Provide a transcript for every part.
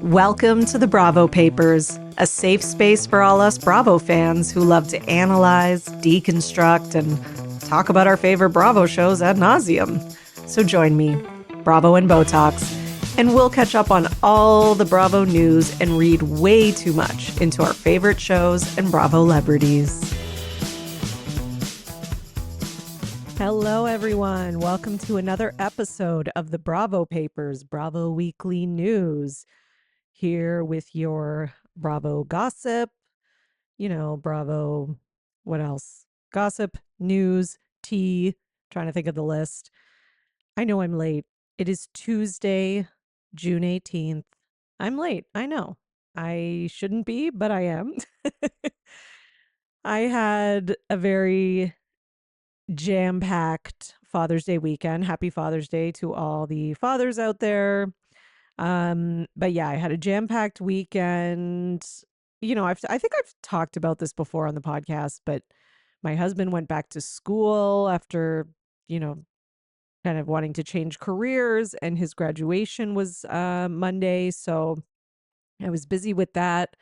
Welcome to the Bravo Papers, a safe space for all us Bravo fans who love to analyze, deconstruct, and talk about our favorite Bravo shows ad nauseum. So join me, Bravo and Botox, and we'll catch up on all the Bravo news and read way too much into our favorite shows and Bravo celebrities. Hello, everyone. Welcome to another episode of the Bravo Papers, Bravo Weekly News. Here with your Bravo gossip, Bravo, what else? Gossip, news, tea, trying to think of the list. I know I'm late. It is Tuesday, June 18th. I'm late. I know. I shouldn't be, but I am. I had a very jam-packed Father's Day weekend. Happy Father's Day to all the fathers out there. But yeah, I had a jam-packed weekend. I think I've talked about this before on the podcast, but my husband went back to school after, kind of wanting to change careers, and his graduation was Monday. So I was busy with that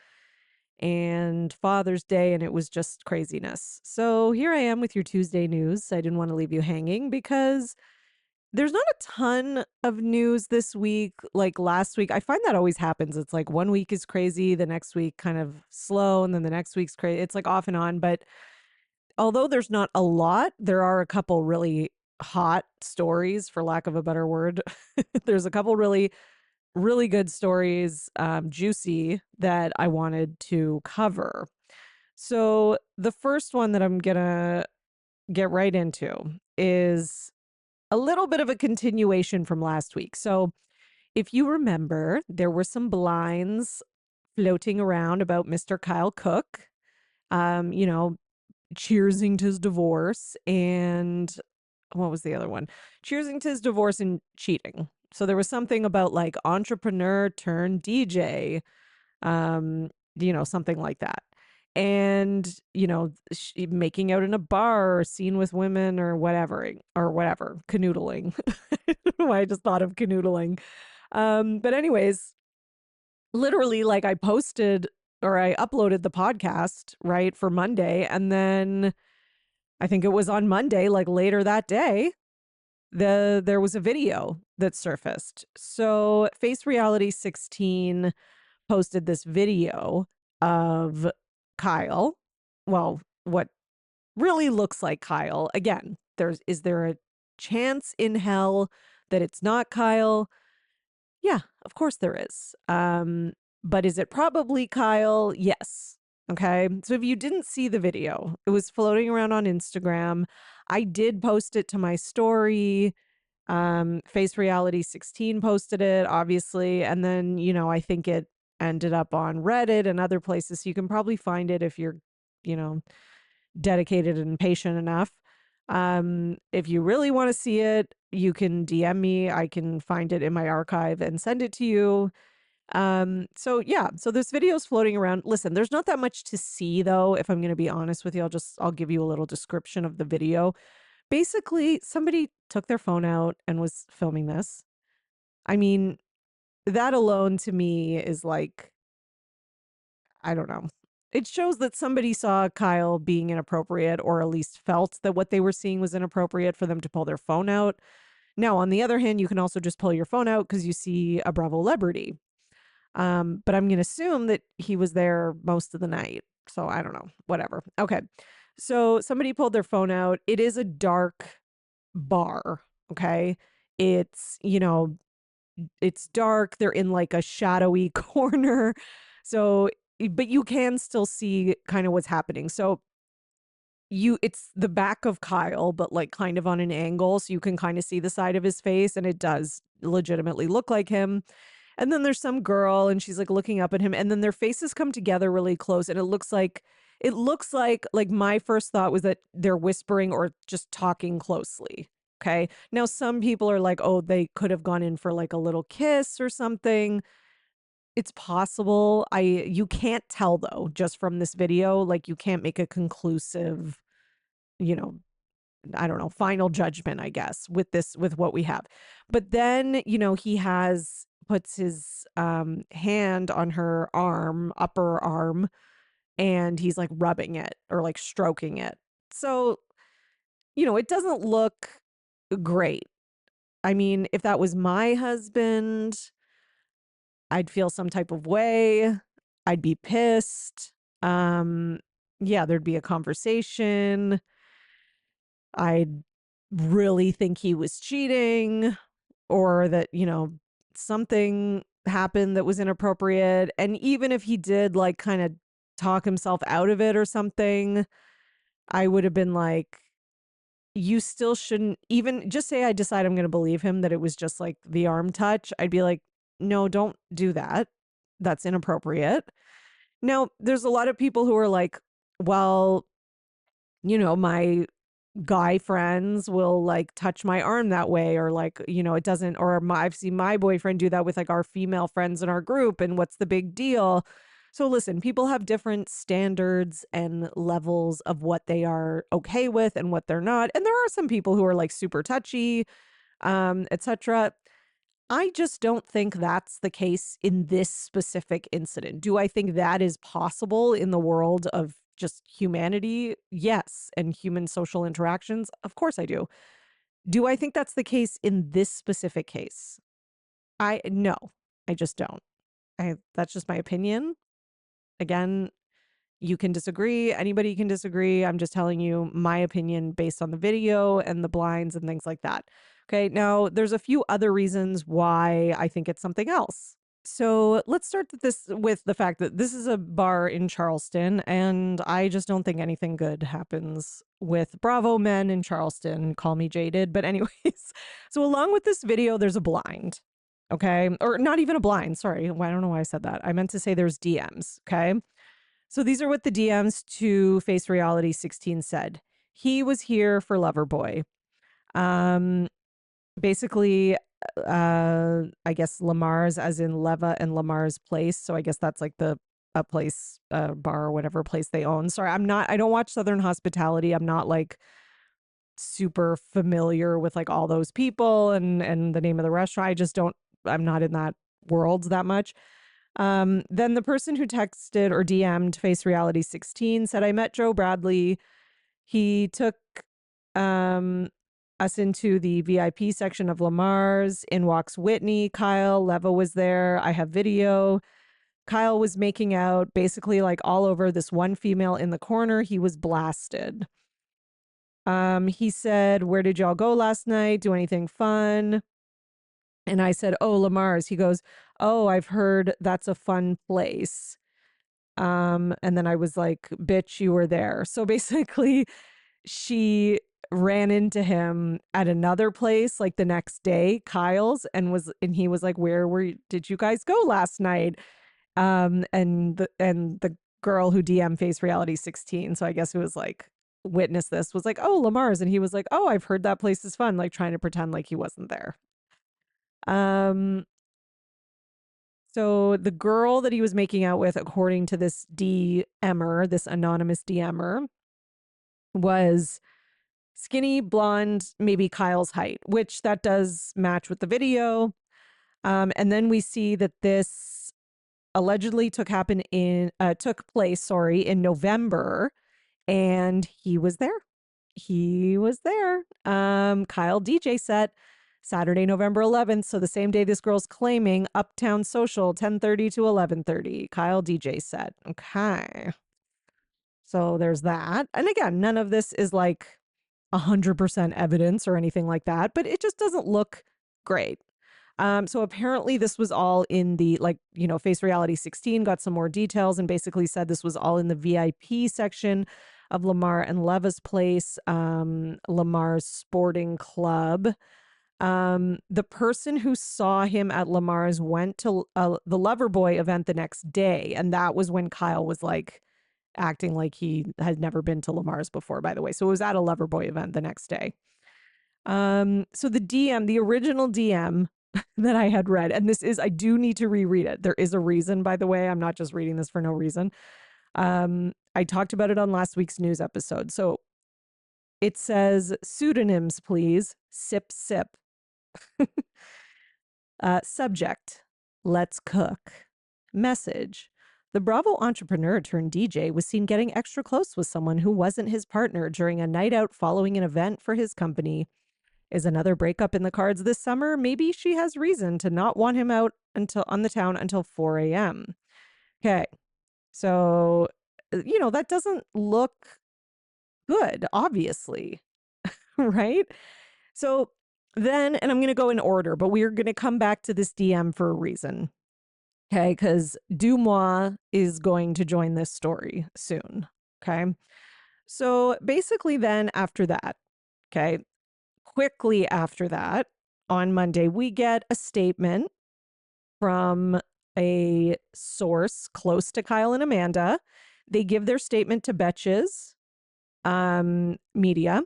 and Father's Day, and it was just craziness. So here I am with your Tuesday news. I didn't want to leave you hanging because there's not a ton of news this week like last week. I find that always happens. It's like one week is crazy, the next week kind of slow, and then the next week's crazy. It's like off and on. But although there's not a lot, there are a couple really hot stories, for lack of a better word. There's a couple really, really good stories, juicy, that I wanted to cover. So the first one that I'm going to get right into is a little bit of a continuation from last week. So if you remember, there were some blinds floating around about Mr. Kyle Cook, cheersing to his divorce, and what was the other one? Cheersing to his divorce and cheating. So there was something about like entrepreneur turned DJ, something like that. And, making out in a bar or seen with women or whatever, canoodling. I don't know why I just thought of canoodling. But anyways, literally, like, I posted or I uploaded the podcast, right, for Monday. And then I think it was on Monday, like later that day, there was a video that surfaced. So Face Reality 16 posted this video of Kyle. Well, what really looks like Kyle. Again, is there a chance in hell that it's not Kyle? Yeah, of course there is. But is it probably Kyle? Yes. Okay. So if you didn't see the video, it was floating around on Instagram. I did post it to my story. Face Reality 16 posted it, obviously. And then, I think it ended up on Reddit and other places. So you can probably find it if you're, dedicated and patient enough. If you really want to see it, you can DM me. I can find it in my archive and send it to you. So this video is floating around. Listen, there's not that much to see though. If I'm going to be honest with you, I'll give you a little description of the video. Basically, somebody took their phone out and was filming this. I mean, that alone to me is like, I don't know. It shows that somebody saw Kyle being inappropriate, or at least felt that what they were seeing was inappropriate for them to pull their phone out. Now, on the other hand, you can also just pull your phone out because you see a Bravo celebrity. But I'm going to assume that he was there most of the night. So I don't know, whatever. Okay. So somebody pulled their phone out. It is a dark bar. Okay. It's, it's dark. They're in like a shadowy corner. So, but you can still see kind of what's happening. So it's the back of Kyle, but like kind of on an angle. So you can kind of see the side of his face, and it does legitimately look like him. And then there's some girl, and she's like looking up at him, and then their faces come together really close, and it looks like my first thought was that they're whispering or just talking closely. Okay. Now some people are like, oh, they could have gone in for like a little kiss or something. It's possible. You can't tell though, just from this video. Like, you can't make a conclusive, you know, I don't know, final judgment, I guess, with what we have. But then, he has puts his hand on her arm, upper arm, and he's like rubbing it or like stroking it. So, it doesn't look great. I mean, if that was my husband, I'd feel some type of way. I'd be pissed. Um, yeah, there'd be a conversation. I'd really think he was cheating or that, something happened that was inappropriate. And even if he did like kind of talk himself out of it or something, I would have been like, you still shouldn't even just say I decide I'm going to believe him that it was just like the arm touch. I'd be like, no, don't do that. That's inappropriate. Now, there's a lot of people who are like, well, my guy friends will like touch my arm that way, or like, it doesn't, or I've seen my boyfriend do that with like our female friends in our group. And what's the big deal? So listen, people have different standards and levels of what they are okay with and what they're not. And there are some people who are like super touchy, etc. I just don't think that's the case in this specific incident. Do I think that is possible in the world of just humanity? Yes. And human social interactions? Of course I do. Do I think that's the case in this specific case? No, I just don't. That's just my opinion. Again, you can disagree. Anybody can disagree. I'm just telling you my opinion based on the video and the blinds and things like that. Okay. Now, there's a few other reasons why I think it's something else. So let's start with the fact that this is a bar in Charleston, and I just don't think anything good happens with Bravo men in Charleston. Call me jaded. But, anyways, so along with this video, there's a blind. Okay. Or not even a blind. Sorry. I don't know why I said that. I meant to say there's DMs. Okay. So these are what the DMs to Face Reality 16 said. He was here for Loverboy. Basically, I guess Lamar's as in Leva and Lamar's place. So I guess that's like a place, bar or whatever place they own. Sorry, I don't watch Southern Hospitality. I'm not like super familiar with like all those people and the name of the restaurant. I'm not in that world that much. Then the person who texted or DM'd Face Reality 16 said, I met Joe Bradley. He took us into the VIP section of Lamar's. In walks Whitney. Kyle Leva was there. I have video. Kyle was making out basically like all over this one female in the corner. He was blasted. He said, where did y'all go last night? Do anything fun? And I said, oh, Lamar's. He goes, oh, I've heard that's a fun place. And then I was like, bitch, you were there. So basically, she ran into him at another place like the next day, Kyle's, and he was like, did you guys go last night? And the girl who DM Face Reality 16, so I guess it was like witnessed this, was like, oh, Lamar's. And he was like, oh, I've heard that place is fun, like trying to pretend like he wasn't there. So the girl that he was making out with, according to this DMer, this anonymous DMer, was skinny, blonde, maybe Kyle's height, which that does match with the video. And then we see that this allegedly took place in November, and he was there. He was there. Kyle DJ set Saturday, November 11th. So the same day this girl's claiming, Uptown Social, 10:30 to 11:30. Kyle DJ set. Okay. So there's that. And again, none of this is like 100% evidence or anything like that, but it just doesn't look great. So apparently this was all in the, Face Reality 16 got some more details and basically said this was all in the VIP section of Lamar and Leva's place, Lamar's sporting club. The person who saw him at Lamar's went to the Loverboy event the next day. And that was when Kyle was like acting like he had never been to Lamar's before, by the way. So it was at a Loverboy event the next day. So the original DM that I had read, and I do need to reread it. There is a reason, by the way. I'm not just reading this for no reason. I talked about it on last week's news episode. So it says, pseudonyms, please. Sip, sip. Subject, Let's cook. Message. The Bravo entrepreneur turned DJ was seen getting extra close with someone who wasn't his partner during a night out following an event for his company. Is another breakup in the cards this summer? Maybe she has reason to not want him out until on the town until 4 a.m. Okay. So, that doesn't look good, obviously, right? So then, and I'm going to go in order, but we're going to come back to this DM for a reason. Okay. Because Dumois is going to join this story soon. Okay. So basically, then after that, okay, quickly after that, on Monday, we get a statement from a source close to Kyle and Amanda. They give their statement to Betches Media.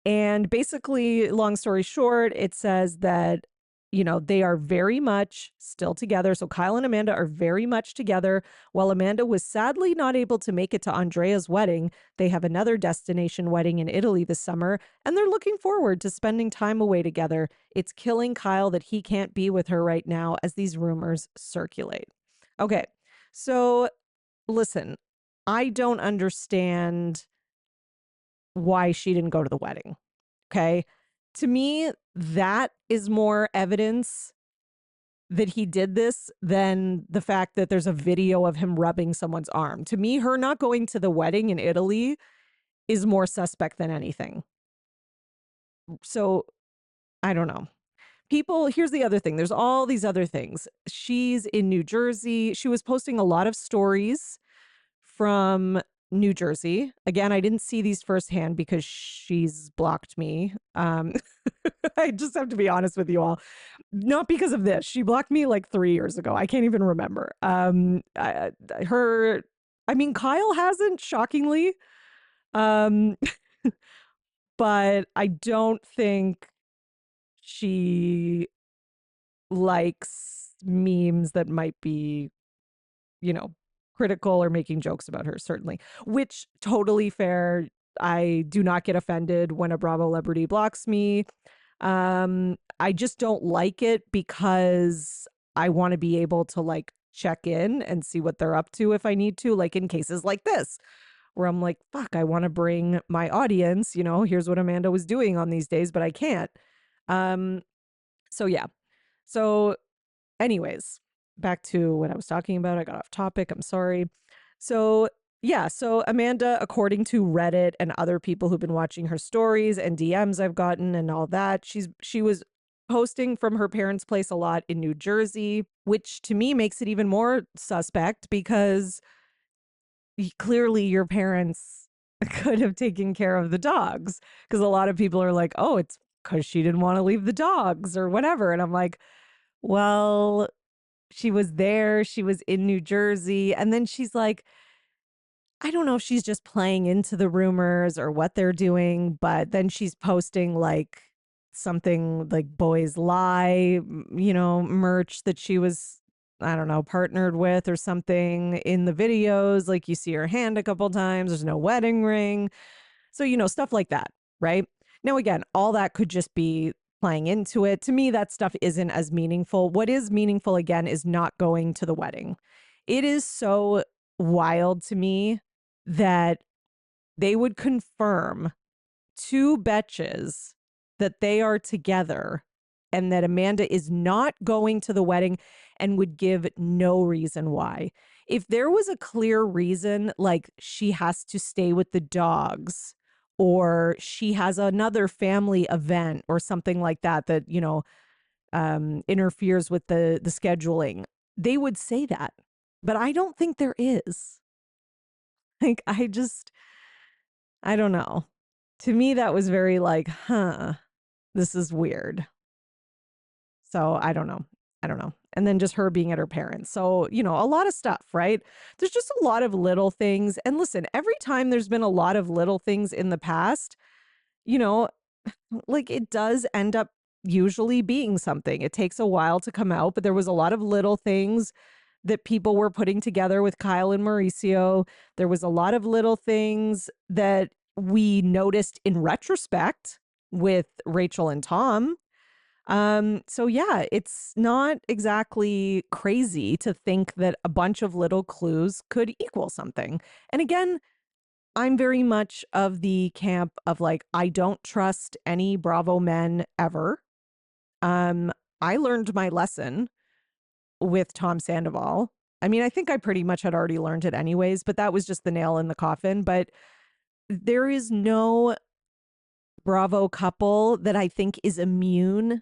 And basically, long story short, it says that, they are very much still together. So Kyle and Amanda are very much together. While Amanda was sadly not able to make it to Andrea's wedding, they have another destination wedding in Italy this summer, and they're looking forward to spending time away together. It's killing Kyle that he can't be with her right now as these rumors circulate. Okay, so listen, I don't understand why she didn't go to the wedding. Okay. To me, that is more evidence that he did this than the fact that there's a video of him rubbing someone's arm. To me, her not going to the wedding in Italy is more suspect than anything. So I don't know. Here's the other thing. There's all these other things. She's in New Jersey. She was posting a lot of stories from New Jersey. Again, I didn't see these firsthand because she's blocked me. I just have to be honest with you all. Not because of this. She blocked me like 3 years ago. I can't even remember. Kyle hasn't, shockingly. But I don't think she likes memes that might be, critical or making jokes about her, certainly, which totally fair. I do not get offended when a Bravo celebrity blocks me. I just don't like it because I want to be able to like check in and see what they're up to if I need to, like in cases like this, where I'm like, fuck, I want to bring my audience, here's what Amanda was doing on these days, but I can't. So yeah. So anyways, back to what I was talking about. I got off topic. I'm sorry. So yeah, so Amanda, according to Reddit and other people who've been watching her stories and DMs I've gotten and all that, she was posting from her parents' place a lot in New Jersey, which to me makes it even more suspect because clearly your parents could have taken care of the dogs, because a lot of people are like, oh, it's because she didn't want to leave the dogs or whatever. And I'm like, well, she was there, she was in New Jersey. And then she's like, I don't know if she's just playing into the rumors or what they're doing, but then she's posting like something like Boys Lie, merch that she was, I don't know, partnered with or something in the videos. Like you see her hand a couple times, there's no wedding ring. So, stuff like that, right? Now, again, all that could just be playing into it. To me, that stuff isn't as meaningful. What is meaningful, again, is not going to the wedding. It is so wild to me that they would confirm to Betches that they are together and that Amanda is not going to the wedding and would give no reason why. If there was a clear reason, like she has to stay with the dogs or she has another family event or something like that, that, interferes with the scheduling, they would say that. But I don't think there is. Like, I don't know. To me, that was very like, this is weird. So I don't know. And then just her being at her parents. So, a lot of stuff, right? There's just a lot of little things. And listen, every time there's been a lot of little things in the past, like it does end up usually being something. It takes a while to come out, but there was a lot of little things that people were putting together with Kyle and Mauricio. There was a lot of little things that we noticed in retrospect with Rachel and Tom. So yeah, it's not exactly crazy to think that a bunch of little clues could equal something. And again, I'm very much of the camp of like, I don't trust any Bravo men ever. Um, I learned my lesson with Tom Sandoval. I mean, I think I pretty much had already learned it anyways, but that was just the nail in the coffin. But there is no Bravo couple that I think is immune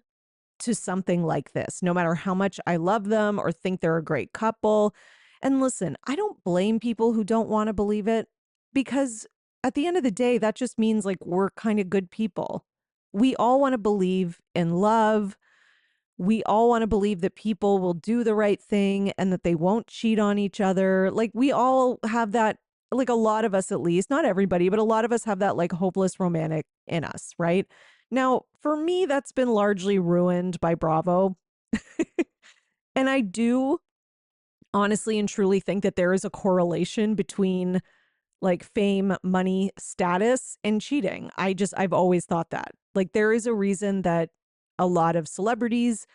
to something like this, no matter how much I love them or think they're a great couple. And listen, I don't blame people who don't want to believe it because at the end of the day, that just means like we're kind of good people. We all want to believe in love. We all want to believe that people will do the right thing and that they won't cheat on each other. Like we all have that, like a lot of us at least, not everybody, but a lot of us have that like hopeless romantic in us, right? Now, for me, that's been largely ruined by Bravo. And I do honestly and truly think that there is a correlation between like fame, money, status, and cheating. I've always thought that. Like there is a reason that a lot of celebrities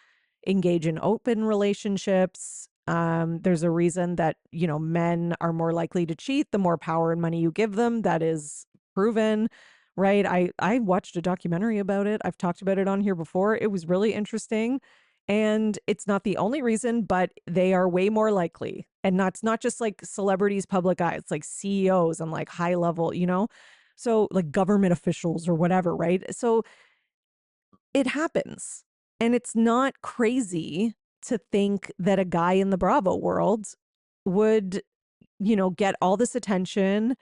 engage in open relationships. There's a reason that, you know, men are more likely to cheat the more power and money you give them. That is proven, right? I watched a documentary about it. I've talked about it on here before. It was really interesting. And it's not the only reason, but they are way more likely. And that's not just like celebrities, public eye, it's like CEOs and like high level, you know? So like government officials or whatever, right? So it happens. And it's not crazy to think that a guy in the Bravo world would, you know, get all this attention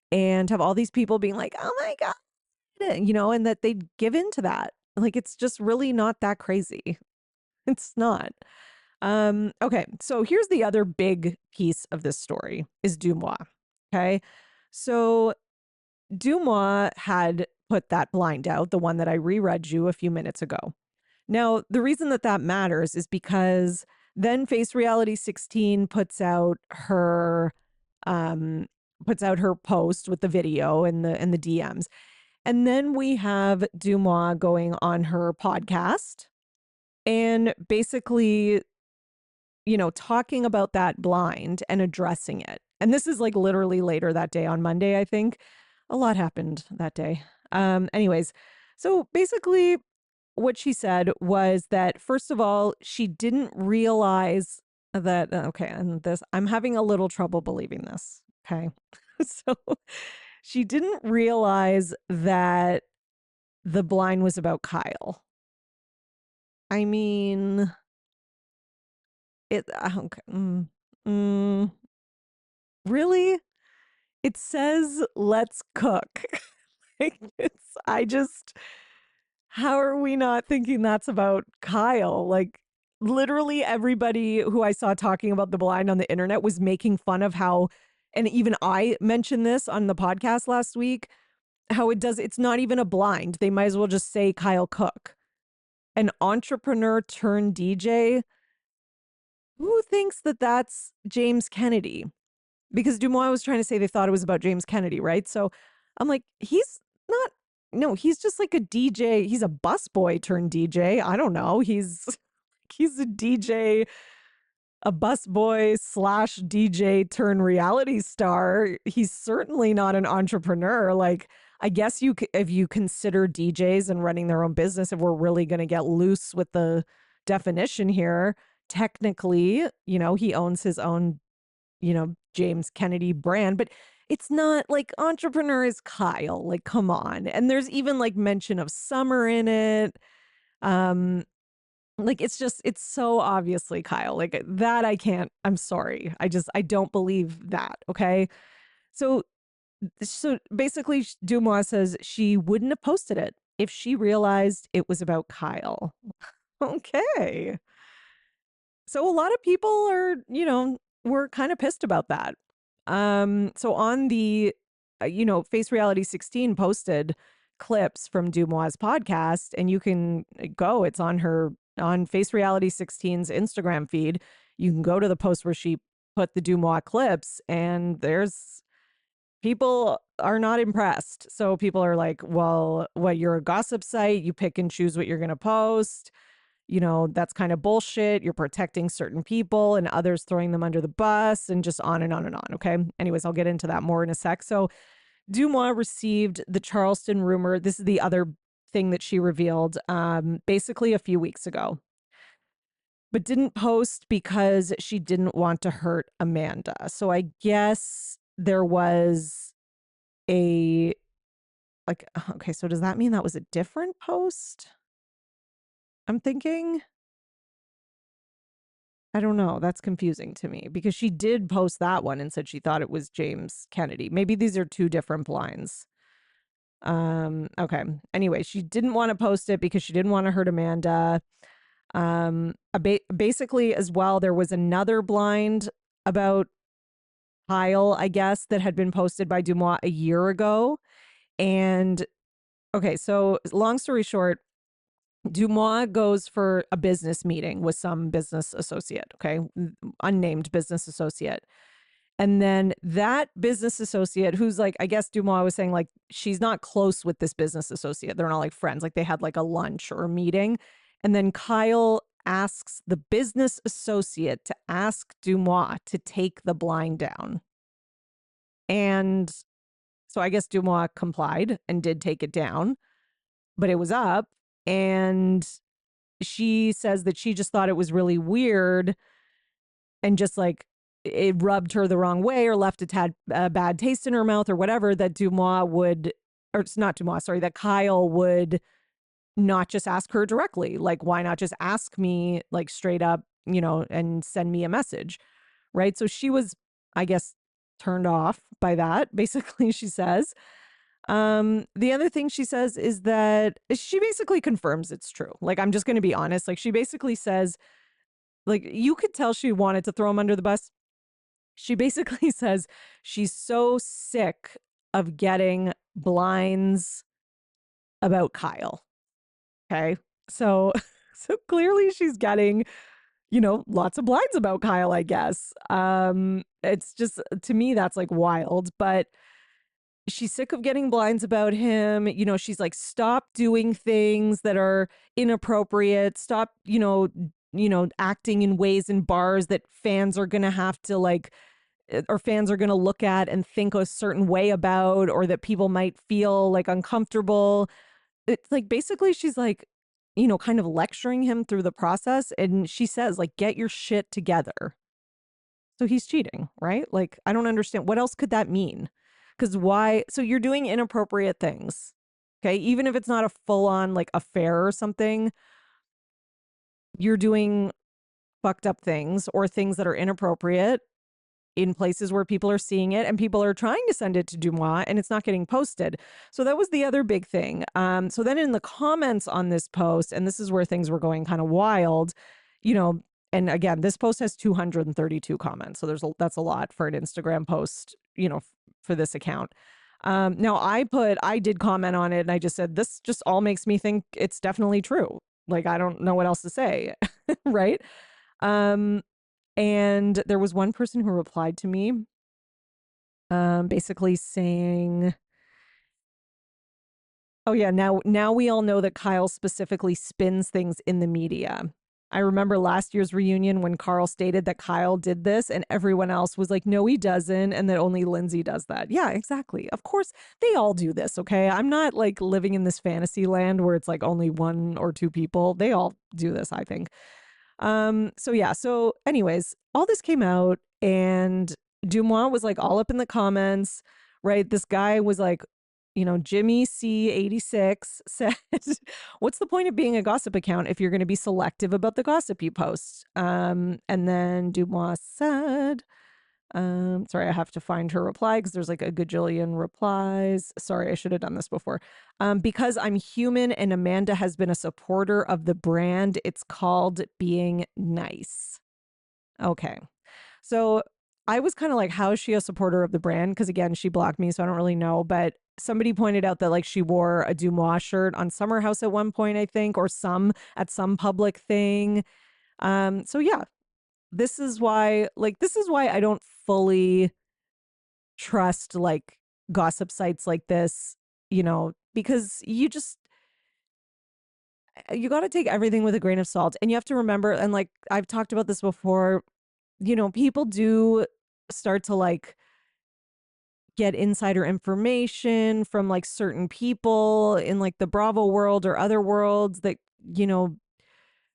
and have all these people being like, oh my God, you know, and that they'd give into that. Like, it's just really not that crazy. It's not. Okay. So here's the other big piece of this story is Dumois. Okay. So Dumois had put that blind out, the one that I reread you a few minutes ago. Now, the reason that that matters is because then Face Reality 16 um puts out her post with the video and the DMs. And then we have Dumois going on her podcast and basically, you know, talking about that blind and addressing it. And this is like literally later that day on Monday, I think. A lot happened that day. Anyways, so basically what she said was that first of all, she didn't realize that okay, and this I'm having a little trouble believing this. Okay. So she didn't realize that the blind was about Kyle. I mean, okay, mm, really? It says let's cook. Like I just how are we not thinking that's about Kyle? Like, literally everybody who I saw talking about the blind on the internet was making fun of how, and even I mentioned this on the podcast last week, how it's not even a blind. They might as well just say Kyle Cook, an entrepreneur turned DJ. Who thinks that that's James Kennedy? Because Dumois was trying to say they thought it was about James Kennedy, right? So I'm like, he's not, no, he's just like a DJ. He's a busboy turned DJ. I don't know. He's a DJ, a busboy slash DJ turn reality star. He's certainly not an entrepreneur. Like, I guess if you consider DJs and running their own business, if we're really going to get loose with the definition here, technically, you know, he owns his own, you know, James Kennedy brand, but it's not like entrepreneur is Kyle. Like, come on. And there's even like mention of summer in it. Um, like it's so obviously Kyle. Like that I'm sorry. I don't believe that. Okay. So basically Dumois says she wouldn't have posted it if she realized it was about Kyle. Okay. So a lot of people are, you know, were kind of pissed about that. So on the, you know, Face Reality 16 posted clips from Dumois' podcast, and you can go. It's on Face Reality 16's Instagram feed. You can go to the post where she put the Dumois clips, and there's people are not impressed. So people are like, well, what, you're a gossip site, you pick and choose what you're going to post. That's kind of bullshit. You're protecting certain people and others throwing them under the bus and just on and on and on. Okay. Anyways, I'll get into that more in a sec. So Dumois received the Charleston rumor. This is the other thing that she revealed basically a few weeks ago, but didn't post because she didn't want to hurt Amanda. So I guess there was a okay, so does that mean that was a different post? I'm thinking. I don't know. That's confusing to me because she did post that one and said she thought it was James Kennedy. Maybe these are two different blinds. Okay. Anyway, she didn't want to post it because she didn't want to hurt Amanda. Basically as well, there was another blind about Kyle, I guess, that had been posted by Dumois a year ago. And okay, so long story short, Dumois goes for a business meeting with some business associate, okay, unnamed business associate. And then that business associate, who's like, I guess Dumois was saying, like, she's not close with this business associate. They're not like friends. Like, they had like a lunch or a meeting. And then Kyle asks the business associate to ask Dumois to take the blind down. And so I guess Dumois complied and did take it down, but it was up. And she says that she just thought it was really weird and just like it rubbed her the wrong way or left a bad taste in her mouth or whatever, that Dumois would, or it's not Dumois, sorry, that Kyle would not just ask her directly. Like, why not just ask me like straight up, and send me a message? Right. So she was, I guess, turned off by that. Basically, she says. The other thing she says is that she basically confirms it's true. Like, I'm just going to be honest. Like, she basically says, like, you could tell she wanted to throw him under the bus. She basically says she's so sick of getting blinds about Kyle. Okay. So, so clearly she's getting, lots of blinds about Kyle, I guess. It's just, to me, that's like wild, but she's sick of getting blinds about him. She's like, stop doing things that are inappropriate. Stop, acting in ways in bars that fans are going to have to like, or fans are going to look at and think a certain way about, or that people might feel like uncomfortable. It's like, basically she's like, kind of lecturing him through the process. And she says, like, get your shit together. So he's cheating, right? Like, I don't understand. What else could that mean? Because why? So you're doing inappropriate things. Okay. Even if it's not a full on like affair or something, you're doing fucked up things or things that are inappropriate in places where people are seeing it and people are trying to send it to Dumois and it's not getting posted. So that was the other big thing. So then in the comments on this post, and this is where things were going kind of wild, and again, this post has 232 comments. So that's a lot for an Instagram post, for this account. Now I did comment on it and I just said, this just all makes me think it's definitely true. Like, I don't know what else to say. Right. And there was one person who replied to me, basically saying, oh yeah, now we all know that Kyle specifically spins things in the media. I remember last year's reunion when Carl stated that Kyle did this and everyone else was like, no, he doesn't. And that only Lindsay does that. Yeah, exactly. Of course, they all do this. Okay. I'm not like living in this fantasy land where it's like only one or two people. They all do this, I think. So yeah, so anyways, all this came out and Dumois was like all up in the comments, right? This guy was like, Jimmy C86 said, what's the point of being a gossip account if you're going to be selective about the gossip you post? And then Dumois said, sorry, I have to find her reply because there's like a gajillion replies. Sorry, I should have done this before. Because I'm human and Amanda has been a supporter of the brand, it's called being nice. Okay. So I was kind of like, how is she a supporter of the brand? Because again, she blocked me, so I don't really know. But somebody pointed out that like she wore a Dumois shirt on Summer House at one point, I think, or at some public thing. So yeah, this is why I don't fully trust like gossip sites like this, because you just, you got to take everything with a grain of salt. And you have to remember, and like I've talked about this before, people do start to like get insider information from like certain people in like the Bravo world or other worlds that, you know,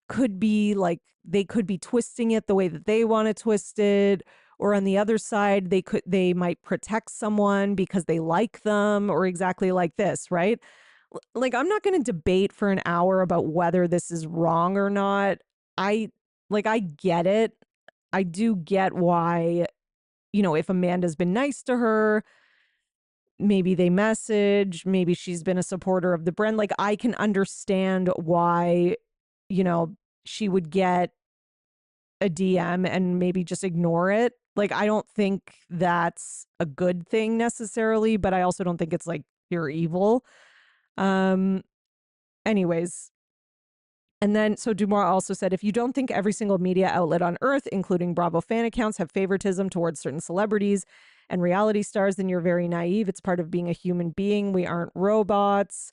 could be like they could be twisting it the way that they want to twist it. Or on the other side, they might protect someone because they like them, or exactly like this, right? Like, I'm not going to debate for an hour about whether this is wrong or not. I get it. I do get why, if Amanda's been nice to her, maybe they message, maybe she's been a supporter of the brand. Like, I can understand why, you know, she would get a DM and maybe just ignore it. Like, I don't think that's a good thing necessarily, but I also don't think it's like pure evil. Um, anyways, and then, so Dumois also said, if you don't think every single media outlet on earth, including Bravo fan accounts, have favoritism towards certain celebrities and reality stars, then you're very naive. It's part of being a human being. We aren't robots.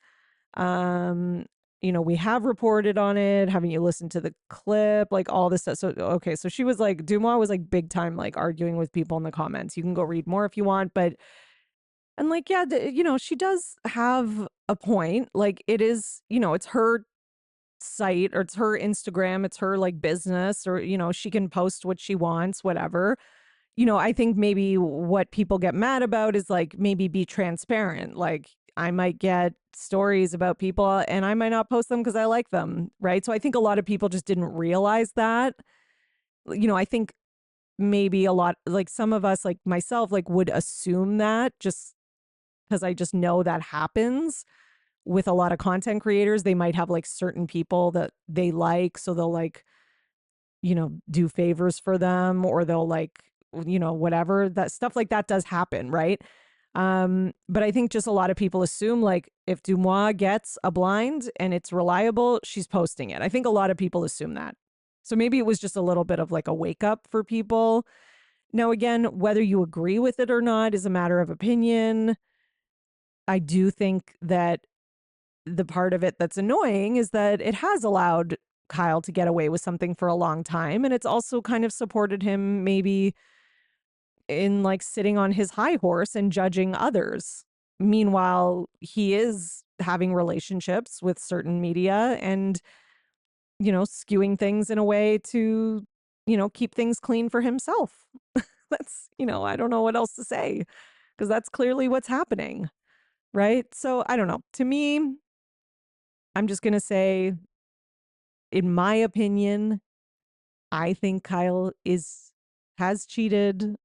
Um, we have reported on it. Haven't you listened to the clip? Like all this stuff. So, okay. So she was like, Dumois was like big time, like arguing with people in the comments. You can go read more if you want, but, and like, yeah, she does have a point. Like it is, it's her site or it's her Instagram, it's her like business, or she can post what she wants, whatever. I think maybe what people get mad about is like maybe be transparent. Like I might get stories about people and I might not post them because I like them, right? So I think a lot of people just didn't realize that. I think maybe a lot, like some of us, like myself, like would assume that just because I just know that happens with a lot of content creators. They might have like certain people that they like, so they'll like, do favors for them, or they'll like, whatever. That stuff like that does happen, right? But I think just a lot of people assume like if Dumois gets a blind and it's reliable, she's posting it. I think a lot of people assume that. So maybe it was just a little bit of like a wake up for people. Now, again, whether you agree with it or not is a matter of opinion. I do think that the part of it that's annoying is that it has allowed Kyle to get away with something for a long time. And it's also kind of supported him maybe in like sitting on his high horse and judging others. Meanwhile, he is having relationships with certain media and, skewing things in a way to, keep things clean for himself. That's, I don't know what else to say because that's clearly what's happening. Right. So I don't know. To me, I'm just going to say, in my opinion, I think Kyle has cheated.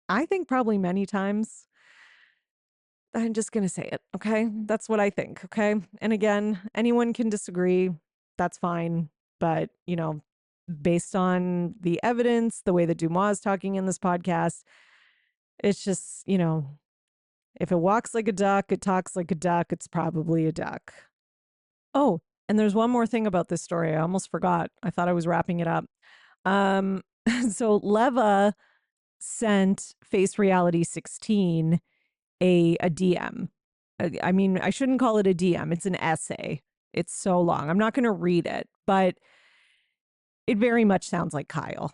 I think probably many times. I'm just going to say it. Okay. That's what I think. Okay. And again, anyone can disagree. That's fine. But, based on the evidence, the way that Dumois is talking in this podcast, it's just, if it walks like a duck, it talks like a duck, it's probably a duck. Oh, and there's one more thing about this story. I almost forgot. I thought I was wrapping it up. Um, so Leva sent Face Reality 16 a DM. I mean, I shouldn't call it a DM. It's an essay. It's so long. I'm not going to read it, but it very much sounds like Kyle.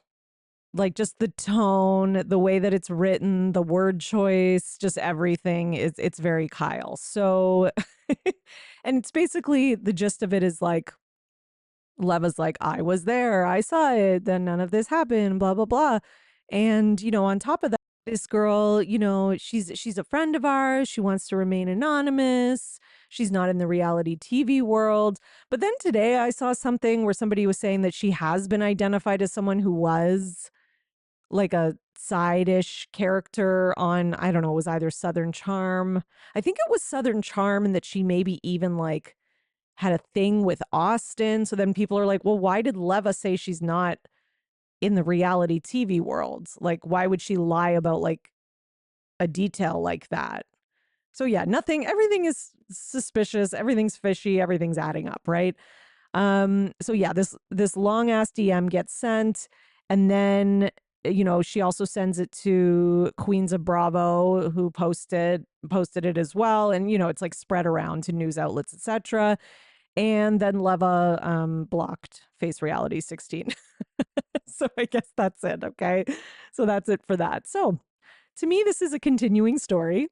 Like just the tone, the way that it's written, the word choice, just everything it's very Kyle. So and it's basically the gist of it is like Leva's like, I was there, I saw it, then none of this happened, blah, blah, blah. And, on top of that, this girl, she's a friend of ours. She wants to remain anonymous. She's not in the reality TV world. But then today I saw something where somebody was saying that she has been identified as someone who was like a side-ish character on, I don't know, it was either Southern Charm. I think it was Southern Charm, and that she maybe even like had a thing with Austin. So then people are like, well, why did Leva say she's not in the reality TV world? Like, why would she lie about like a detail like that? So yeah, everything is suspicious, everything's fishy, everything's adding up, right? So yeah, this long ass DM gets sent, and then she also sends it to Queens of Bravo, who posted it as well, and it's like spread around to news outlets, etc. And then Leva blocked Face Reality 16. So I guess that's it. Okay. So that's it for that. So to me, this is a continuing story.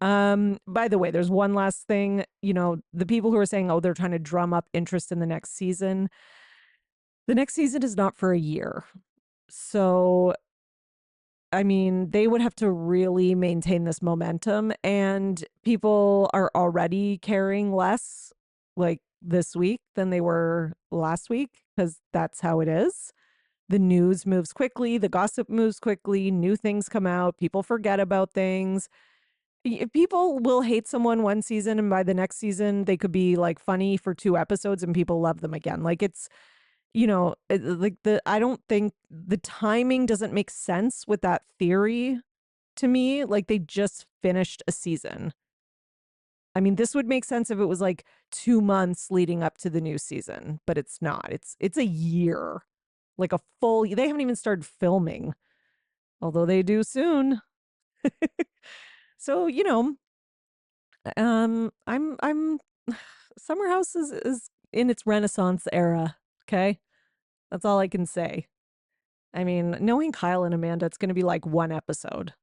By the way, there's one last thing. The people who are saying, oh, they're trying to drum up interest in the next season. The next season is not for a year. So, I mean, they would have to really maintain this momentum, and people are already caring less like this week than they were last week because that's how it is. The news moves quickly, the gossip moves quickly, new things come out, people forget about things. People will hate someone one season, and by the next season they could be like funny for 2 episodes and people love them again. Like like I don't think the timing doesn't make sense with that theory to me. Like they just finished a season. I mean, this would make sense if it was like 2 months leading up to the new season, but it's not. It's a year, like a full. They haven't even started filming, although they do soon. So I'm Summer House is in its Renaissance era. Okay, that's all I can say. I mean, knowing Kyle and Amanda, it's going to be like 1 episode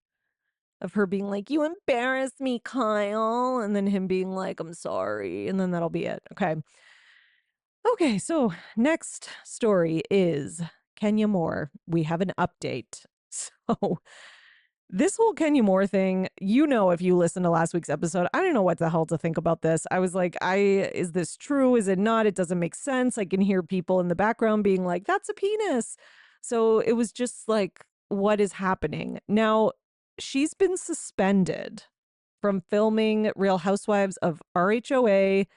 of her being like, "You embarrassed me, Kyle," and then him being like, "I'm sorry," and then that'll be it. Okay. Okay, so next story is Kenya Moore. We have an update. So this whole Kenya Moore thing, if you listen to last week's episode, I don't know what the hell to think about this. I was like, is this true? Is it not? It doesn't make sense. I can hear people in the background being like, that's a penis. So it was just like, what is happening? Now, she's been suspended from filming Real Housewives of RHOA.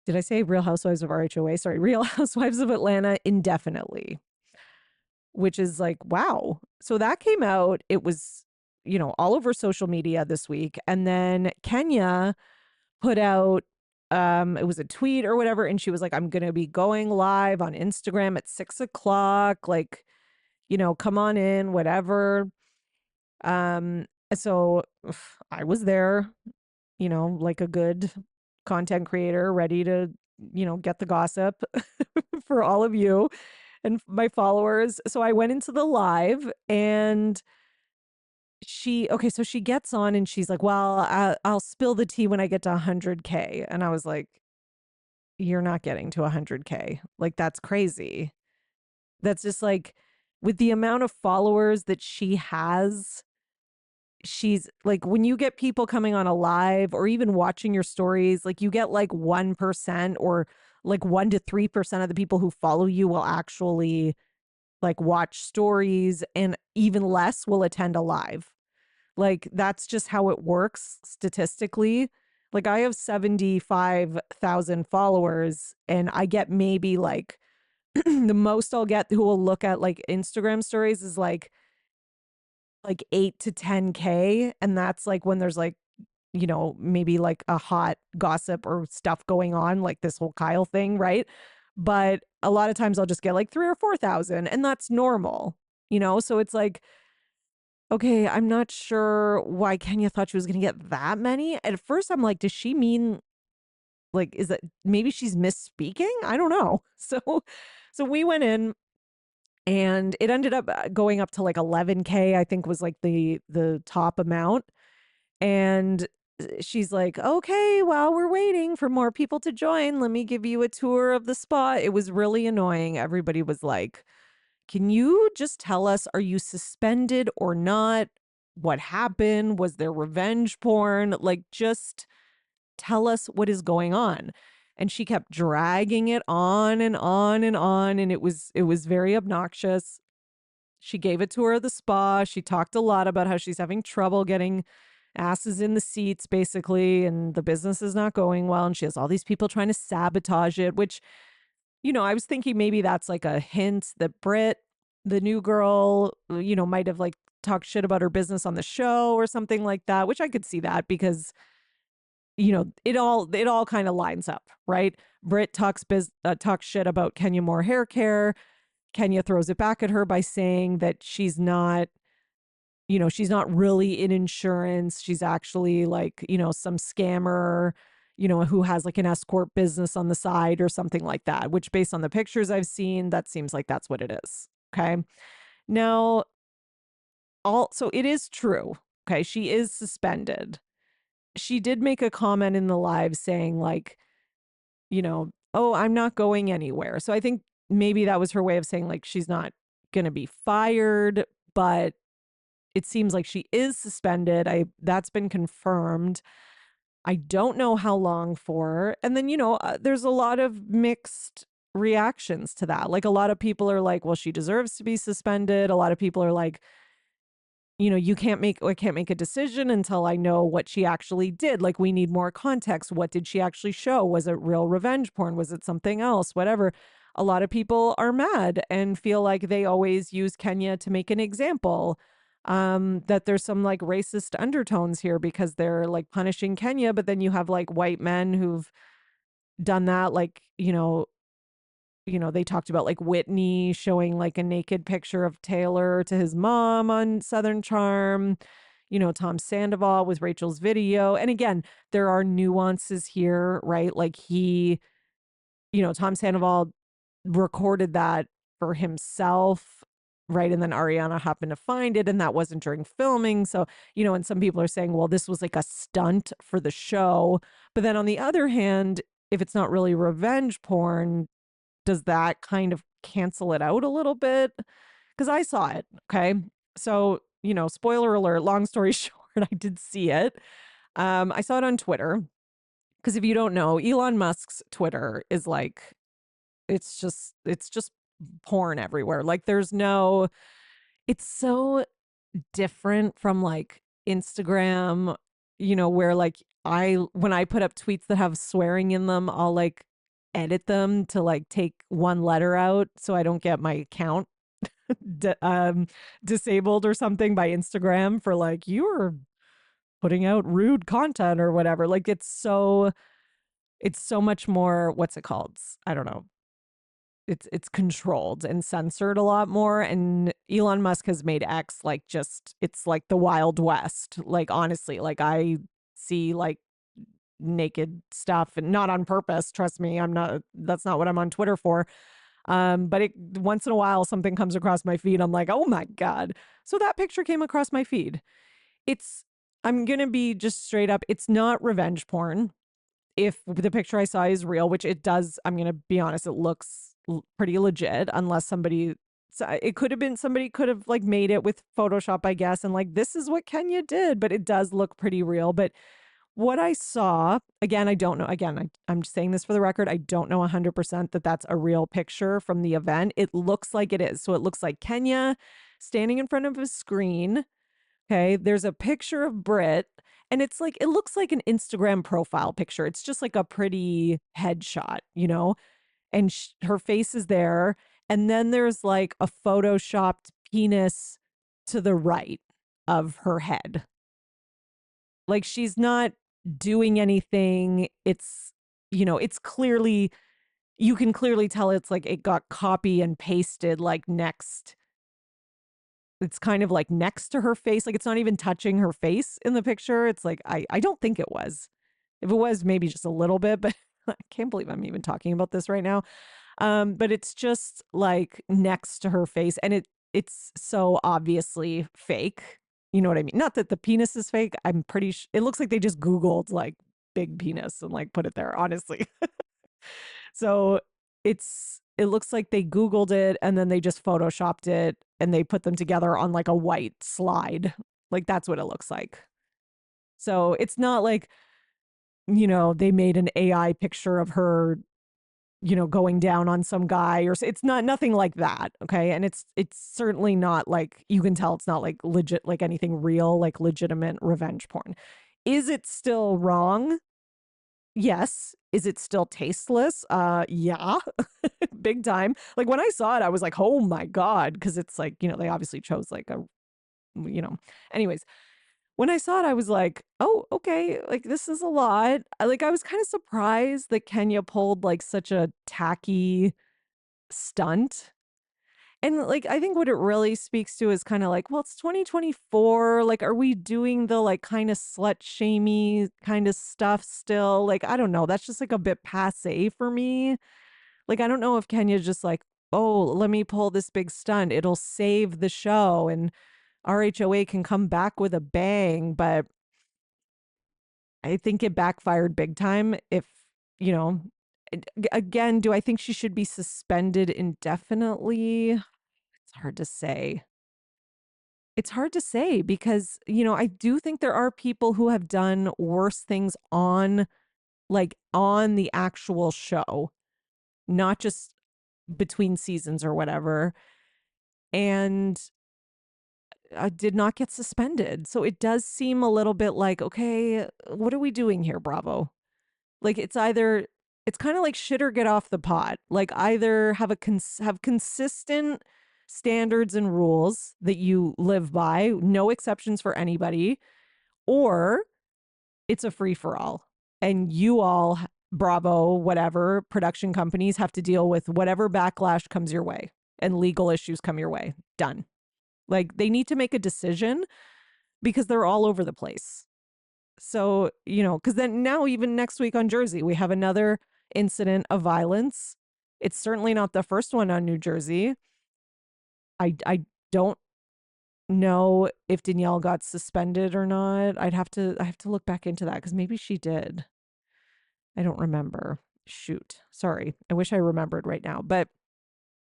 Did I say Real Housewives of RHOA? Sorry, Real Housewives of Atlanta indefinitely, which is like, wow. So that came out. It was, all over social media this week. And then Kenya put out, it was a tweet or whatever. And she was like, I'm going to be going live on Instagram at 6 o'clock. Like, come on in, whatever. So I was there, like a good content creator, ready to, get the gossip for all of you and my followers. So I went into the live and so she gets on and she's like, well, I'll spill the tea when I get to 100K. And I was like, you're not getting to 100K. Like, that's crazy. That's just like, with the amount of followers that she has, she's like, when you get people coming on a live or even watching your stories, like you get like 1% or like 1 to 3% of the people who follow you will actually like watch stories, and even less will attend a live. Like that's just how it works statistically. Like I have 75,000 followers and I get maybe like the most I'll get who will look at like Instagram stories is like 8 to 10K, and that's like when there's like maybe like a hot gossip or stuff going on, like this whole Kyle thing, right? But a lot of times I'll just get like 3 or 4,000, and that's normal, so it's like, okay, I'm not sure why Kenya thought she was going to get that many. At first I'm like, does she mean like, is it maybe she's misspeaking? I don't know. So we went in and it ended up going up to like 11K, I think was like the top amount. And she's like, okay, while we're waiting for more people to join, let me give you a tour of the spa. It was really annoying. Everybody was like, can you just tell us, are you suspended or not? What happened? Was there revenge porn? Like, just tell us what is going on. And she kept dragging it on and on and on. And it was very obnoxious. She gave a tour of the spa. She talked a lot about how she's having trouble getting asses in the seats, basically, and the business is not going well. And she has all these people trying to sabotage it, which, I was thinking maybe that's like a hint that Britt, the new girl, might have like talked shit about her business on the show or something like that, which I could see that because, it all kind of lines up, right? Britt talks shit about Kenya Moore hair care. Kenya throws it back at her by saying that she's not really in insurance. She's actually like, some scammer, who has like an escort business on the side or something like that, which based on the pictures I've seen, that seems like that's what it is. Okay. Now, so it is true. Okay. She is suspended. She did make a comment in the live saying, like, oh, I'm not going anywhere. So I think maybe that was her way of saying, like, she's not going to be fired, but it seems like she is suspended. That's been confirmed. I don't know how long for. And then, there's a lot of mixed reactions to that. Like, a lot of people are like, well, she deserves to be suspended. A lot of people are like, I can't make a decision until I know what she actually did. Like, we need more context. What did she actually show? Was it real revenge porn? Was it something else? Whatever. A lot of people are mad and feel like they always use Kenya to make an example. That there's some like racist undertones here because they're like punishing Kenya, but then you have like white men who've done that, like, they talked about like Whitney showing like a naked picture of Taylor to his mom on Southern Charm, Tom Sandoval with Rachel's video. And again, there are nuances here, right? Like Tom Sandoval recorded that for himself, right? And then Ariana happened to find it, and that wasn't during filming. So, and some people are saying, well, this was like a stunt for the show. But then on the other hand, if it's not really revenge porn, does that kind of cancel it out a little bit? Because I saw it. Okay. So, spoiler alert, long story short, I did see it. I saw it on Twitter. Because if you don't know, Elon Musk's Twitter is like, it's just porn everywhere. Like, it's so different from like Instagram, where like when I put up tweets that have swearing in them, I'll like edit them to like take one letter out so I don't get my account disabled or something by Instagram for like, you're putting out rude content or whatever. Like, it's so much more, what's it called? I don't know. It's controlled and censored a lot more. And Elon Musk has made X like, just, it's like the Wild West. Like, honestly, like, I see like naked stuff, and not on purpose, trust me. That's not what I'm on Twitter for. But once in a while something comes across my feed, I'm like, oh my God. So that picture came across my feed. I'm gonna be just straight up, it's not revenge porn. If the picture I saw is real, which it does, I'm going to be honest, it looks pretty legit, unless it could have been, somebody could have like made it with Photoshop, I guess. And like, this is what Kenya did, but it does look pretty real. But what I saw, again, I don't know. Again, I'm saying this for the record. I don't know 100% that that's a real picture from the event. It looks like it is. So it looks like Kenya standing in front of a screen. Okay. There's a picture of Brit, and it's like, it looks like an Instagram profile picture. It's just like a pretty headshot, and her face is there. And then there's like a photoshopped penis to the right of her head. Like, she's not doing anything. It's clearly, you can clearly tell it's like it got copy and pasted like next. It's kind of like next to her face. Like, it's not even touching her face in the picture. It's like, I don't think it was. If it was, maybe just a little bit, but I can't believe I'm even talking about this right now. But it's just like next to her face, and it's so obviously fake. You know what I mean? Not that the penis is fake. I'm pretty it looks like they just Googled like big penis and like put it there, honestly. So it looks like they Googled it and then they just photoshopped it and they put them together on like a white slide. Like, that's what it looks like. So it's not like, they made an AI picture of her, going down on some guy, or it's nothing like that. Okay. And it's certainly not like, you can tell it's not like legit, like anything real, like legitimate revenge porn. Is it still wrong? Yes. Is it still tasteless? Yeah. Big time. Like, when I saw it, I was like, oh my God. Cause it's like, they obviously chose like anyways, when I saw it, I was like, oh, okay. Like, this is a lot. I was kind of surprised that Kenya pulled like such a tacky stunt. And like, I think what it really speaks to is kind of like, well, it's 2024. Like, are we doing the like kind of slut shamey kind of stuff still? Like, I don't know. That's just like a bit passe for me. Like, I don't know if Kenya's just like, oh, let me pull this big stunt. It'll save the show and RHOA can come back with a bang. But I think it backfired big time. If, you know, again, do I think she should be suspended indefinitely? It's hard to say. It's hard to say because, I do think there are people who have done worse things on on the actual show, not just between seasons or whatever, and did not get suspended. So it does seem a little bit like, okay, what are we doing here, Bravo? Like it's kind of like shit or get off the pot. Like either have have consistent standards and rules that you live by, no exceptions for anybody, or it's a free for all. And you all, Bravo, whatever production companies have to deal with whatever backlash comes your way and legal issues come your way. Done. Like they need to make a decision because they're all over the place. So, because then now, even next week on Jersey, we have another incident of violence. It's certainly not the first one on New Jersey. I don't know if Danielle got suspended or not. I have to look back into that because maybe she did. I don't remember. Shoot. Sorry. I wish I remembered right now. But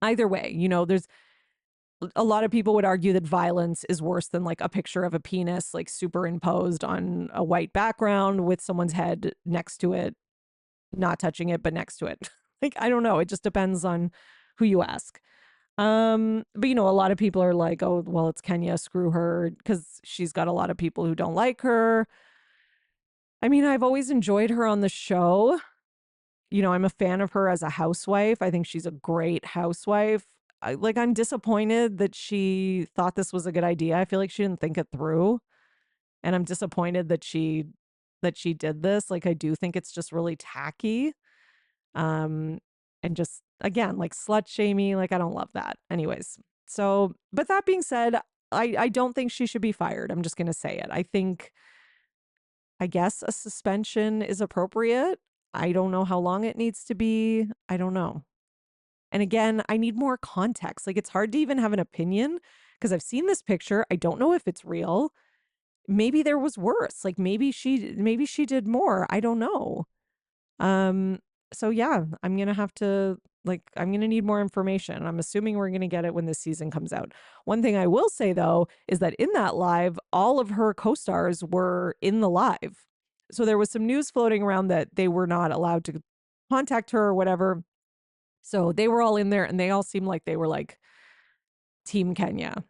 either way, there's a lot of people would argue that violence is worse than like a picture of a penis like superimposed on a white background with someone's head next to it, not touching it, but next to it. Like, I don't know. It just depends on who you ask. But a lot of people are like, oh, well, it's Kenya, screw her, because she's got a lot of people who don't like her. I mean, I've always enjoyed her on the show. I'm a fan of her as a housewife. I think she's a great housewife. I'm disappointed that she thought this was a good idea. I feel like she didn't think it through. And I'm disappointed that she did this. Like I do think it's just really tacky. And just again, like slut shamey, like I don't love that. Anyways. So, but that being said, I don't think she should be fired. I'm just gonna say it. I guess a suspension is appropriate. I don't know how long it needs to be. I don't know. And again, I need more context. Like it's hard to even have an opinion because I've seen this picture. I don't know if it's real. Maybe there was worse. Like maybe she did more. I don't know. So yeah, I'm going to have to I'm going to need more information. I'm assuming we're going to get it when this season comes out. One thing I will say though is that in that live, all of her co-stars were in the live. So there was some news floating around that they were not allowed to contact her or whatever. So they were all in there and they all seemed like they were like Team Kenya.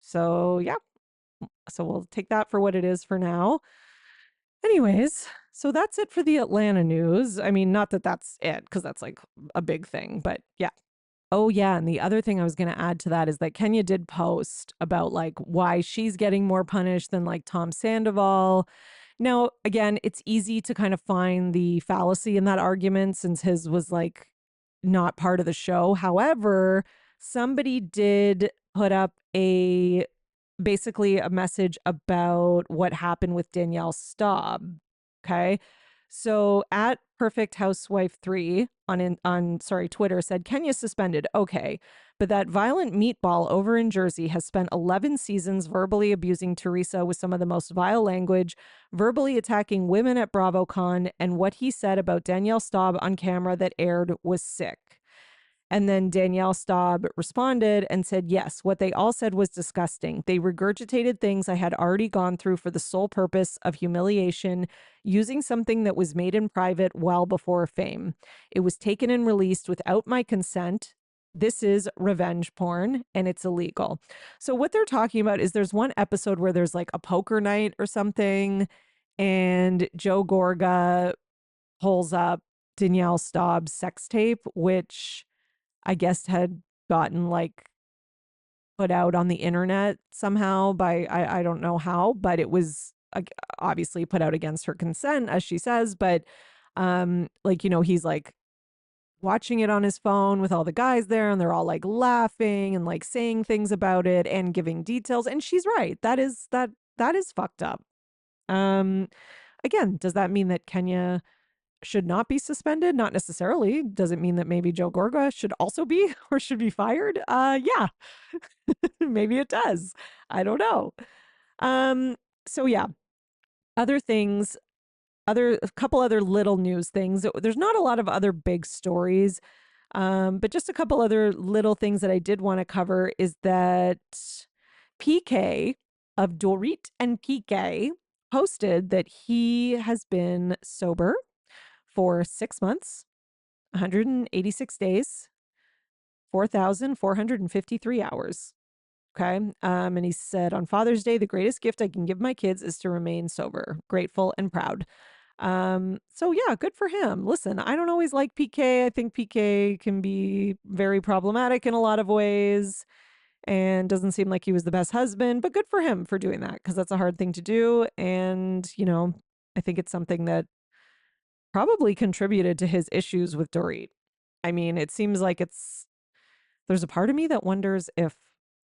So yeah. So we'll take that for what it is for now. Anyways, so that's it for the Atlanta news. I mean, not that that's it, because that's like a big thing, but yeah. Oh, yeah. And the other thing I was going to add to that is that Kenya did post about like why she's getting more punished than like Tom Sandoval. Now, again, it's easy to kind of find the fallacy in that argument since his was like not part of the show. However, somebody did put up basically a message about what happened with Danielle Staub. Okay. So at Perfect Housewife 3 on Twitter said Kenya suspended. Okay. But that violent meatball over in Jersey has spent 11 seasons verbally abusing Teresa with some of the most vile language, verbally attacking women at BravoCon, and what he said about Danielle Staub on camera that aired was sick. And then Danielle Staub responded and said, yes, what they all said was disgusting. They regurgitated things I had already gone through for the sole purpose of humiliation, using something that was made in private well before fame. It was taken and released without my consent. This is revenge porn and it's illegal. So what they're talking about is there's one episode where there's like a poker night or something, and Joe Gorga pulls up Danielle Staub's sex tape, which I guess had gotten like put out on the internet somehow by, I don't know how, but it was obviously put out against her consent, as she says. But he's like watching it on his phone with all the guys there, and they're all like laughing and like saying things about it and giving details. And she's right. That is fucked up. Um, Again, does that mean that Kenya should not be suspended? Not necessarily. Does it mean that maybe Joe Gorga should also be or should be fired? Yeah, maybe it does. I don't know. Um, so yeah, other things, a couple other little news things. There's not a lot of other big stories, but just a couple other little things that I did want to cover is that PK of Dorit and PK posted that he has been sober for 6 months, 186 days, 4,453 hours. Okay. And he said, on Father's Day, the greatest gift I can give my kids is to remain sober, grateful, and proud. So yeah, good for him. Listen, I don't always like PK. I think PK can be very problematic in a lot of ways and doesn't seem like he was the best husband, but good for him for doing that because that's a hard thing to do. And, I think it's something that probably contributed to his issues with Dorit. I mean, it seems like there's a part of me that wonders if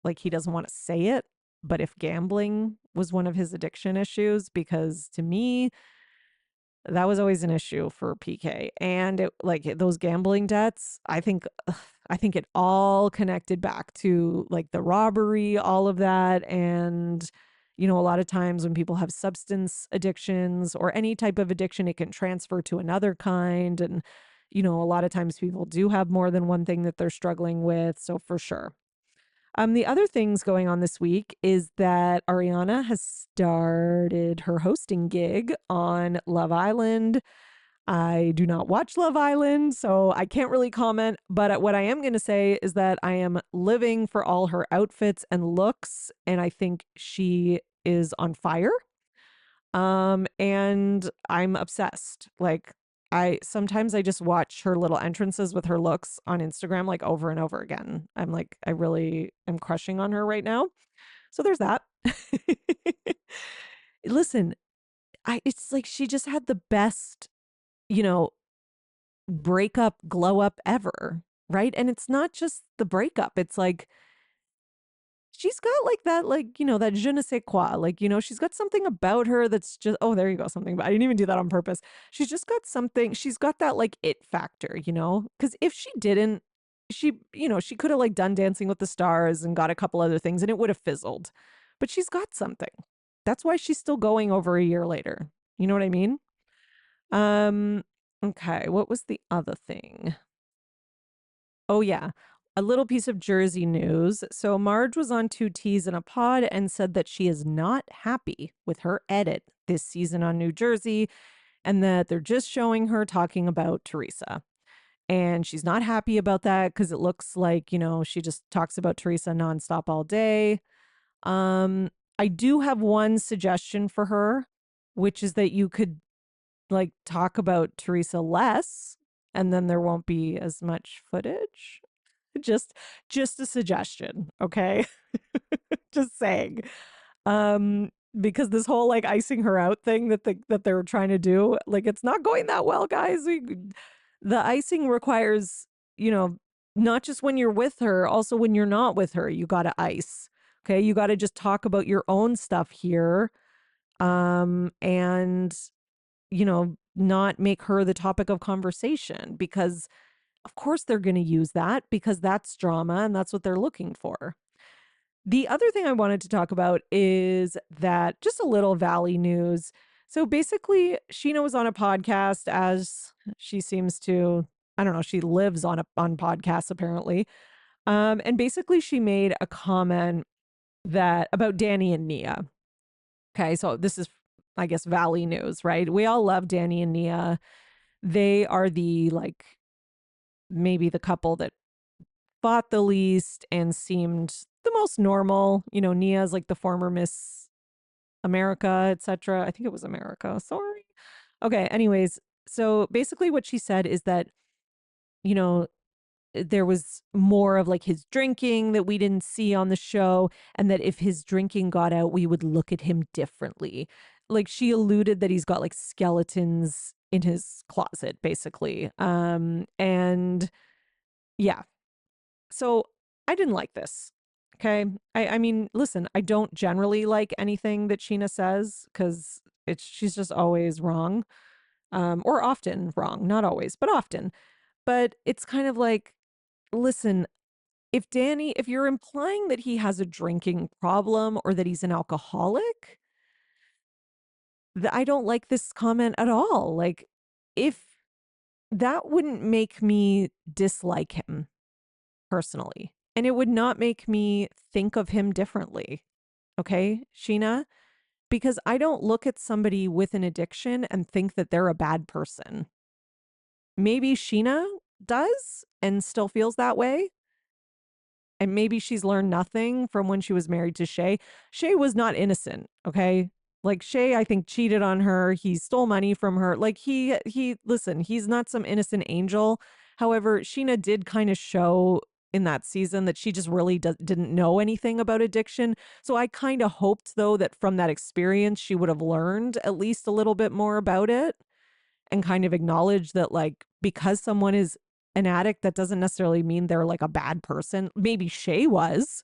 like he doesn't want to say it, but if gambling was one of his addiction issues, because to me, that was always an issue for PK. And like those gambling debts, I think it all connected back to like the robbery, all of that. And, a lot of times when people have substance addictions or any type of addiction, it can transfer to another kind. And, a lot of times people do have more than one thing that they're struggling with. So for sure. The other things going on this week is that Ariana has started her hosting gig on Love Island. I do not watch Love Island, so I can't really comment. But what I am going to say is that I am living for all her outfits and looks, and I think she is on fire. And I'm obsessed. Like, I sometimes I just watch her little entrances with her looks on Instagram like over and over again. I'm like, I really am crushing on her right now. So there's that. Listen, it's like she just had the best, you know, breakup glow up ever, right? And it's not just the breakup. It's like she's got like that, like, that je ne sais quoi. Like, she's got something about her that's just, oh, there you go, something. But I didn't even do that on purpose. She's just got something. She's got that like it factor, Because if she didn't, she could have like done Dancing with the Stars and got a couple other things and it would have fizzled. But she's got something. That's why she's still going over a year later. You know what I mean? Um, okay, what was the other thing? Oh, yeah. A little piece of Jersey news. So, Marge was on Two T's in a Pod and said that she is not happy with her edit this season on New Jersey and that they're just showing her talking about Teresa. And she's not happy about that because it looks like, she just talks about Teresa nonstop all day. I do have one suggestion for her, which is that you could like talk about Teresa less and then there won't be as much footage. Just just a suggestion, okay? Just saying. Because this whole like icing her out thing that they were trying to do, like it's not going that well, guys. The icing requires, not just when you're with her, also when you're not with her, you got to ice. Okay? You got to just talk about your own stuff here. And not make her the topic of conversation because of course they're going to use that because that's drama and that's what they're looking for. The other thing I wanted to talk about is that just a little Valley news. So basically, Scheana was on a podcast as she seems to, I don't know, she lives on podcasts apparently. And basically she made a comment that about Danny and Nia. Okay, so this is I guess Valley news, right? We all love Danny and Nia. They are the like maybe the couple that fought the least and seemed the most normal. Nia's like the former Miss America, etc. I think it was America. Sorry. Okay, anyways, so basically what she said is that, you know, there was more of like his drinking that we didn't see on the show, and that if his drinking got out, we would look at him differently. like she alluded that he's got like skeletons in his closet, basically. And yeah, so I didn't like this. Okay. I mean, listen, I don't generally like anything that Scheana says because she's just always wrong. Or often wrong, not always, but often. But it's kind of like, listen, if you're implying that he has a drinking problem or that he's an alcoholic, I don't like this comment at all. Like, if that wouldn't make me dislike him personally, and it would not make me think of him differently. Okay, Scheana? Because I don't look at somebody with an addiction and think that they're a bad person. Maybe Scheana does and still feels that way. And maybe she's learned nothing from when she was married to Shay. Shay was not innocent, okay? Like Shay, I think, cheated on her. He stole money from her. Like listen, he's not some innocent angel. However, Scheana did kind of show in that season that she just really didn't know anything about addiction. So I kind of hoped, though, that from that experience, she would have learned at least a little bit more about it and kind of acknowledge that, like, because someone is an addict, that doesn't necessarily mean they're like a bad person. Maybe Shay was,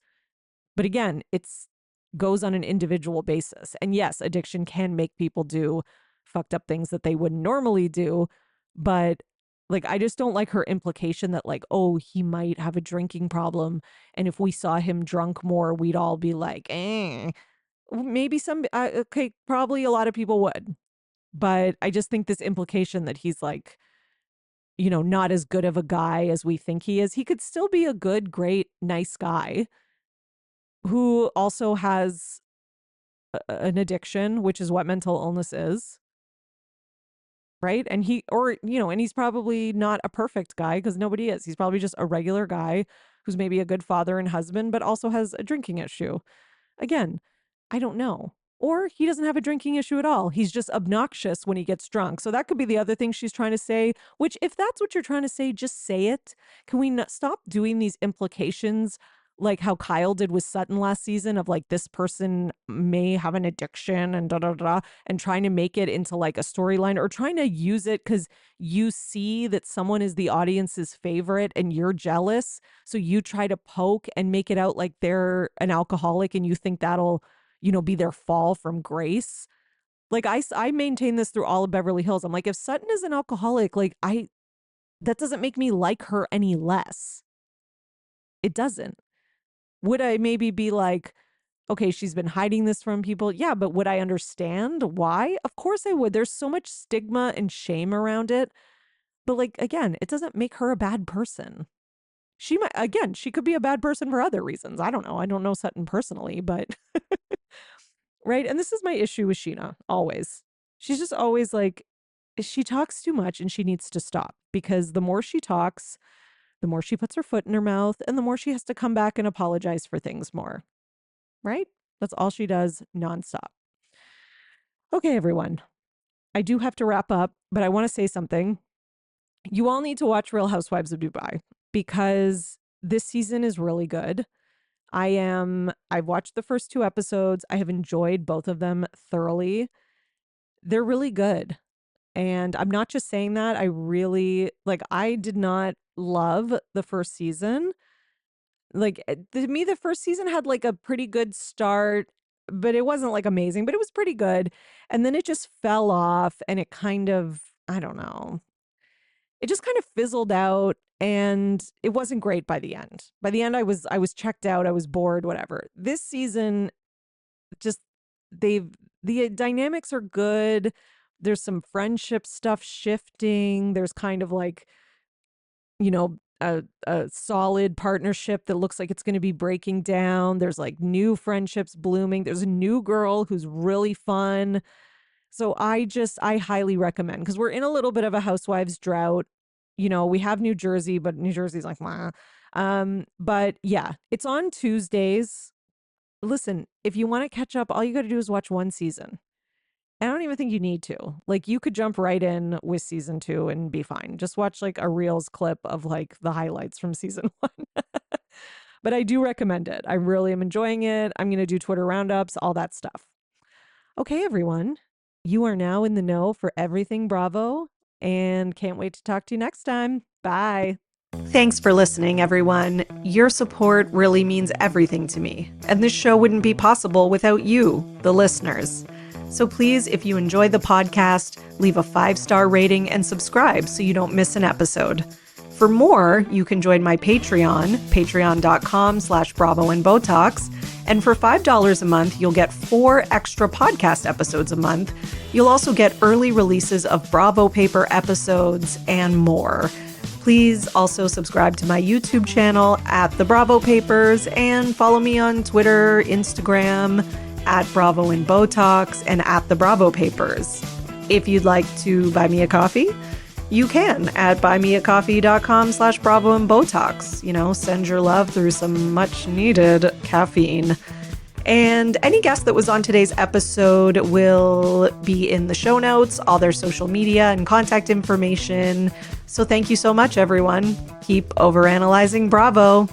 but again, it's goes on an individual basis. And yes, addiction can make people do fucked up things that they wouldn't normally do. But like, I just don't like her implication that, like, oh, he might have a drinking problem. And if we saw him drunk more, we'd all be like, eh. Maybe okay, probably a lot of people would. But I just think this implication that he's like, not as good of a guy as we think he is. He could still be a good, great, nice guy who also has an addiction, which is what mental illness is. Right. And and he's probably not a perfect guy because nobody is. He's probably just a regular guy who's maybe a good father and husband, but also has a drinking issue. Again, I don't know. Or he doesn't have a drinking issue at all. He's just obnoxious when he gets drunk. So that could be the other thing she's trying to say, which, if that's what you're trying to say, just say it. Can we not stop doing these implications like how Kyle did with Sutton last season of like this person may have an addiction and da da da, and trying to make it into like a storyline or trying to use it because you see that someone is the audience's favorite and you're jealous. So you try to poke and make it out like they're an alcoholic and you think that'll be their fall from grace. Like I maintain this through all of Beverly Hills. I'm like, if Sutton is an alcoholic, like that doesn't make me like her any less. It doesn't. Would I maybe be like, okay, she's been hiding this from people? Yeah, but would I understand why? Of course I would. There's so much stigma and shame around it. But like, again, it doesn't make her a bad person. She could be a bad person for other reasons. I don't know. I don't know Sutton personally, but right. And this is my issue with Scheana always. She's just always like, she talks too much and she needs to stop because the more she talks, the more she puts her foot in her mouth and the more she has to come back and apologize for things more. Right? That's all she does nonstop. Okay, everyone. I do have to wrap up, but I want to say something. You all need to watch Real Housewives of Dubai because this season is really good. I've watched the first 2 episodes. I have enjoyed both of them thoroughly. They're really good. And I'm not just saying that. I did not love the first season. Like, to me, the first season had like a pretty good start, but it wasn't like amazing, but it was pretty good. And then it just fell off and it kind of, I don't know, it just kind of fizzled out and it wasn't great by the end. By the end, I was checked out. I was bored, whatever. This season, just the dynamics are good. There's some friendship stuff shifting. There's kind of like, a solid partnership that looks like it's going to be breaking down. There's like new friendships blooming. There's a new girl who's really fun. So I highly recommend because we're in a little bit of a housewives drought. We have New Jersey, but New Jersey's like, meh. But yeah, it's on Tuesdays. Listen, if you want to catch up, all you got to do is watch one season. I don't even think you need to. Like, you could jump right in with season 2 and be fine. Just watch like a Reels clip of like the highlights from season 1. But I do recommend it. I really am enjoying it. I'm going to do Twitter roundups, all that stuff. Okay, everyone. You are now in the know for everything Bravo, and can't wait to talk to you next time. Bye. Thanks for listening, everyone. Your support really means everything to me, and this show wouldn't be possible without you, the listeners. So please, if you enjoy the podcast, leave a 5-star rating and subscribe so you don't miss an episode. For more, you can join my Patreon, patreon.com/bravoandbotox. And for $5 a month, you'll get 4 extra podcast episodes a month. You'll also get early releases of Bravo Paper episodes and more. Please also subscribe to my YouTube channel at The Bravo Papers and follow me on Twitter, Instagram, at Bravo and Botox and at The Bravo Papers. If you'd like to buy me a coffee, you can at buymeacoffee.com/Bravo and Botox. You know, send your love through some much needed caffeine. And any guest that was on today's episode will be in the show notes, all their social media and contact information. So thank you so much, everyone. Keep overanalyzing Bravo.